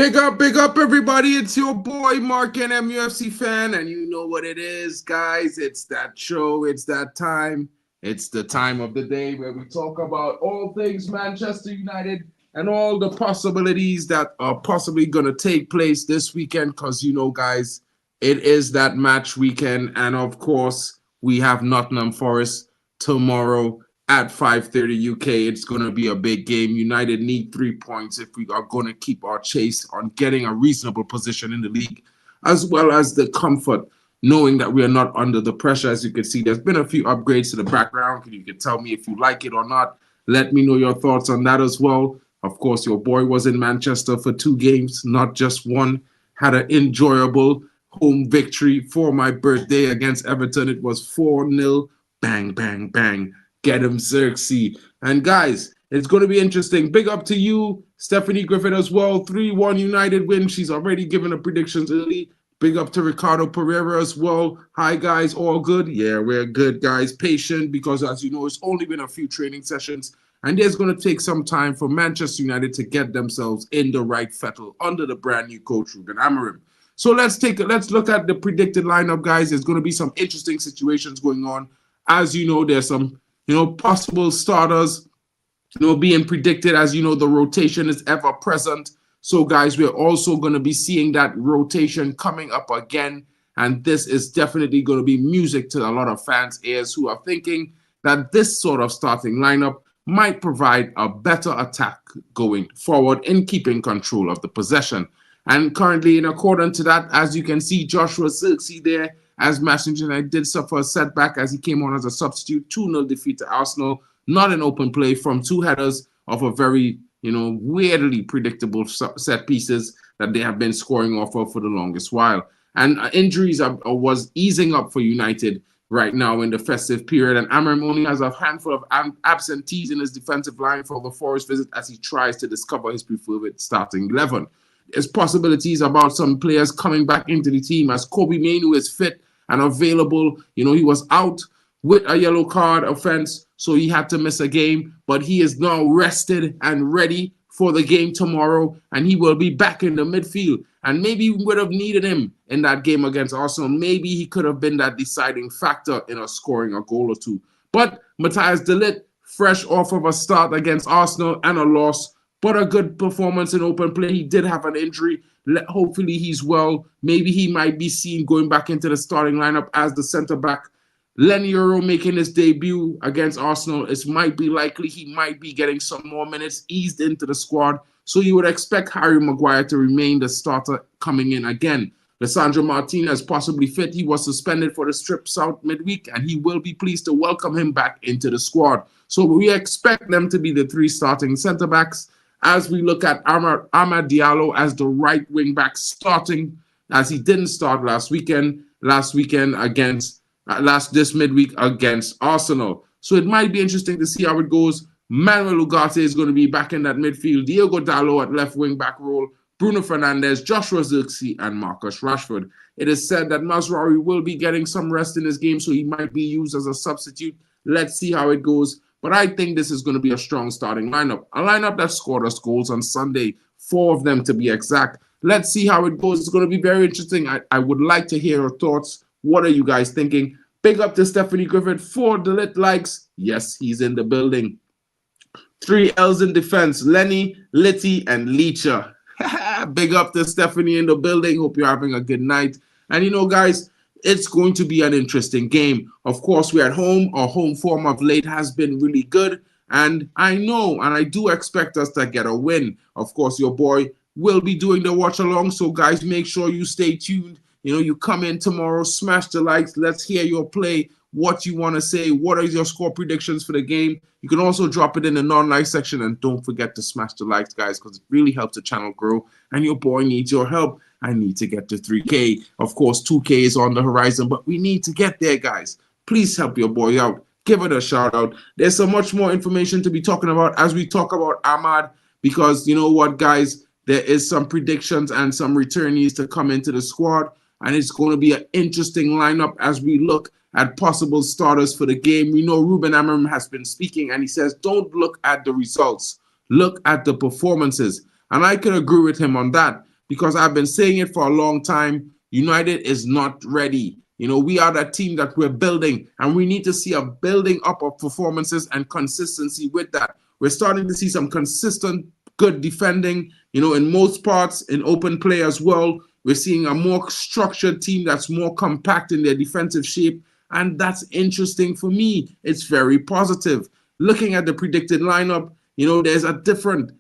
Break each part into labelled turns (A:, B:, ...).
A: Big up, everybody. It's your boy, Mark, and MUFC fan. And you know what it is, guys. It's that show. It's that time. It's the time of the day where we talk about all things Manchester United and all the possibilities that are possibly going to take place this weekend. Because, you know, guys, it is that match weekend. And, of course, we have Nottingham Forest tomorrow at 5:30 UK. It's going to be a big game. United need 3 points if we are going to keep our chase on getting a reasonable position in the league, as well as the comfort knowing that we are not under the pressure. As you can see, there's been a few upgrades to the background. You can tell me if you like it or not. Let me know your thoughts on that as well. Of course, your boy was in Manchester for 2 games, not just one. Had an enjoyable home victory for my birthday against Everton. It was 4-0. Bang, bang, bang. Get him, Xerxes. And guys, it's going to be interesting. Big up to you, Stephanie Griffin, as well. 3-1 United win. She's already given the predictions early. Big up to Ricardo Pereira as well. Hi, guys. All good? Yeah, we're good, guys. Patient, because as you know, it's only been a few training sessions. And there's going to take some time for Manchester United to get themselves in the right fettle under the brand new coach, Ruben Amorim. So let's look at the predicted lineup, guys. There's going to be some interesting situations going on. As you know, there's some possible starters, being predicted. As you know, the rotation is ever present. So, guys, we're also going to be seeing that rotation coming up again. And this is definitely going to be music to a lot of fans' ears who are thinking that this sort of starting lineup might provide a better attack going forward in keeping control of the possession. And currently, in accordance to that, as you can see, Joshua Zirkzee there, as Manchester United did suffer a setback as he came on as a substitute. 2-0 defeat to Arsenal. Not an open play from 2 headers of a very, weirdly predictable set pieces that they have been scoring off of for the longest while. And injuries was easing up for United right now in the festive period. And Amorim only has a handful of absentees in his defensive line for the Forest visit as he tries to discover his preferred starting 11. There's possibilities about some players coming back into the team as Kobe Mainoo is fit and available. He was out with a yellow card offense, so he had to miss a game, but he is now rested and ready for the game tomorrow, and he will be back in the midfield. And maybe we would have needed him in that game against Arsenal. Maybe he could have been that deciding factor in us scoring a goal or two. But Matthias de Ligt, fresh off of a start against Arsenal and a loss, but a good performance in open play. He did have an injury. Hopefully he's well. Maybe he might be seen going back into the starting lineup as the centre-back. Lenny Euro making his debut against Arsenal. It might be likely he might be getting some more minutes, eased into the squad. So you would expect Harry Maguire to remain the starter coming in again. Lisandro Martinez possibly fit. He was suspended for the strips out midweek, and he will be pleased to welcome him back into the squad. So we expect them to be the 3 starting centre-backs. As we look at Amad Diallo as the right wing back starting, as he didn't start this midweek against Arsenal. So it might be interesting to see how it goes. Manuel Ugarte is going to be back in that midfield. Diogo Dalot at left wing back role. Bruno Fernandes, Joshua Zirkzee, and Marcus Rashford. It is said that Mazraoui will be getting some rest in this game, so he might be used as a substitute. Let's see how it goes. But I think this is going to be a strong starting lineup. A lineup that scored us goals on Sunday, 4 of them to be exact. Let's see how it goes. It's going to be very interesting. I would like to hear your thoughts. What are you guys thinking? Big up to Stephanie Griffin for the lit likes. Yes, he's in the building. 3 L's in defense. Lenny, Litty, and Leacher. Big up to Stephanie in the building. Hope you're having a good night. And guys, it's going to be an interesting game. Of course, we're at home. Our home form of late has been really good. And I know, and I do expect us to get a win. Of course, your boy will be doing the watch along. So, guys, make sure you stay tuned. You come in tomorrow, smash the likes. Let's hear your play, what you want to say. What are your score predictions for the game? You can also drop it in the non-like section. And don't forget to smash the likes, guys, because it really helps the channel grow. And your boy needs your help. I need to get to 3K. Of course, 2K is on the horizon, but we need to get there, guys. Please help your boy out. Give it a shout out. There's so much more information to be talking about as we talk about Amad, because you know what, guys? There is some predictions and some returnees to come into the squad, and it's going to be an interesting lineup as we look at possible starters for the game. We know Ruben Amorim has been speaking, and he says, don't look at the results. Look at the performances. And I can agree with him on that. because I've been saying it for a long time. United is not ready. We are that team that we're building, and we need to see a building up of performances and consistency with that. We're starting to see some consistent, good defending, in most parts, in open play as well. We're seeing a more structured team that's more compact in their defensive shape, and that's interesting for me. It's very positive. Looking at the predicted lineup, there's a different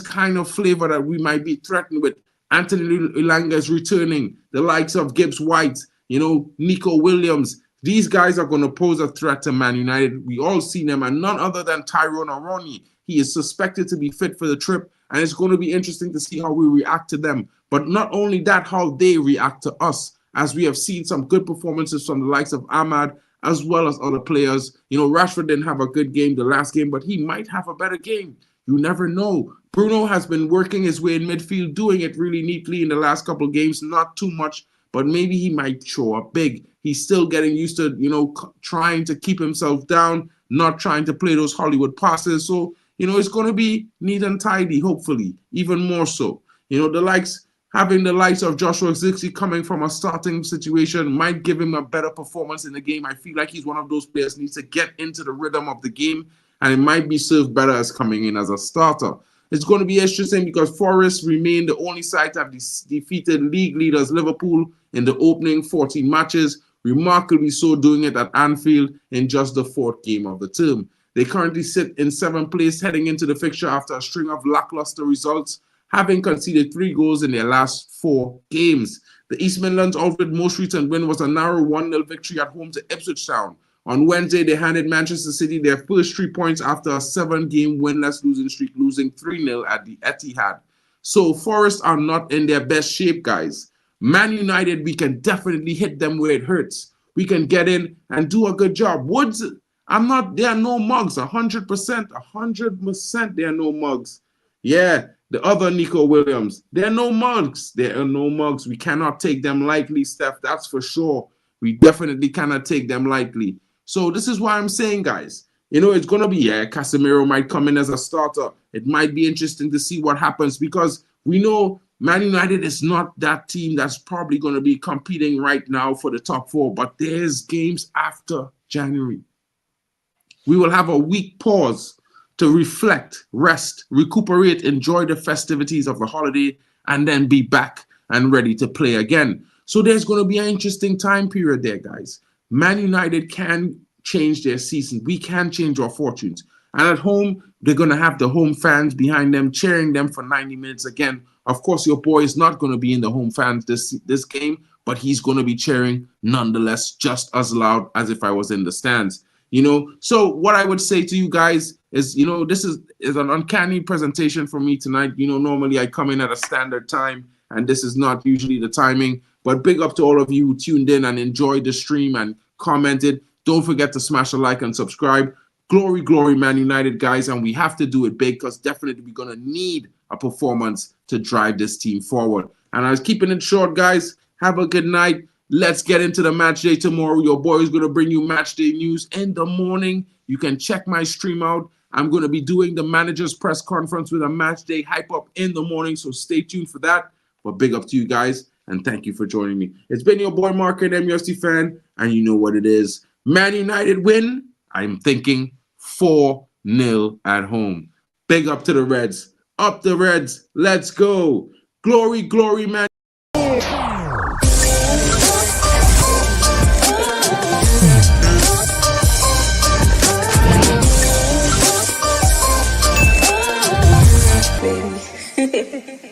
A: kind of flavor that we might be threatened with. Anthony Elanga is returning. The likes of Gibbs White, Nico Williams. These guys are going to pose a threat to Man United. We all see them, and none other than Tyrone Aroni. He is suspected to be fit for the trip, and it's going to be interesting to see how we react to them. But not only that, how they react to us, as we have seen some good performances from the likes of Ahmad, as well as other players. Rashford didn't have a good game the last game, but he might have a better game. You never know. Bruno has been working his way in midfield, doing it really neatly in the last couple of games, not too much, but maybe he might show up big. He's still getting used to, trying to keep himself down, not trying to play those Hollywood passes. So, it's going to be neat and tidy, hopefully, even more so. Having the likes of Joshua Zirkzee coming from a starting situation might give him a better performance in the game. I feel like he's one of those players who needs to get into the rhythm of the game, and it might be served better as coming in as a starter. It's going to be interesting because Forest remain the only side to have defeated league leaders Liverpool in the opening 14 matches, remarkably so doing it at Anfield in just the 4th game of the term. They currently sit in 7th place heading into the fixture after a string of lackluster results, having conceded 3 goals in their last 4 games. The East Midlands outfit most recent win was a narrow 1-0 victory at home to Ipswich Town. On Wednesday, they handed Manchester City their first 3 points after a 7-game winless losing streak, losing 3-0 at the Etihad. So Forest are not in their best shape, guys. Man United, we can definitely hit them where it hurts. We can get in and do a good job. Woods, they are no mugs, 100%, they are no mugs. Yeah, the other Nico Williams, they're no mugs. There are no mugs. We cannot take them lightly, Steph, that's for sure. We definitely cannot take them lightly. So this is why I'm saying, guys, it's going to be, Casemiro might come in as a starter. It might be interesting to see what happens because we know Man United is not that team that's probably going to be competing right now for the top 4, but there's games after January. We will have a week pause to reflect, rest, recuperate, enjoy the festivities of the holiday, and then be back and ready to play again. So there's going to be an interesting time period there, guys. Man United can change their season. We can change our fortunes. And at home, they're going to have the home fans behind them, cheering them for 90 minutes again. Of course, your boy is not going to be in the home fans this game, but he's going to be cheering nonetheless, just as loud as if I was in the stands. So what I would say to you guys is, this is an uncanny presentation for me tonight. Normally I come in at a standard time, and this is not usually the timing. But big up to all of you who tuned in and enjoyed the stream and commented. Don't forget to smash a like and subscribe. Glory, glory, Man United, guys. And we have to do it big because definitely we're going to need a performance to drive this team forward. And I was keeping it short, guys. Have a good night. Let's get into the match day tomorrow. Your boy is going to bring you match day news in the morning. You can check my stream out. I'm going to be doing the manager's press conference with a match day hype up in the morning. So stay tuned for that. But big up to you guys. And thank you for joining me. It's been your boy, Mark, and MUFC fan. And you know what it is. Man United win. I'm thinking 4-0 at home. Big up to the Reds. Up the Reds. Let's go. Glory, glory, man.
B: Baby.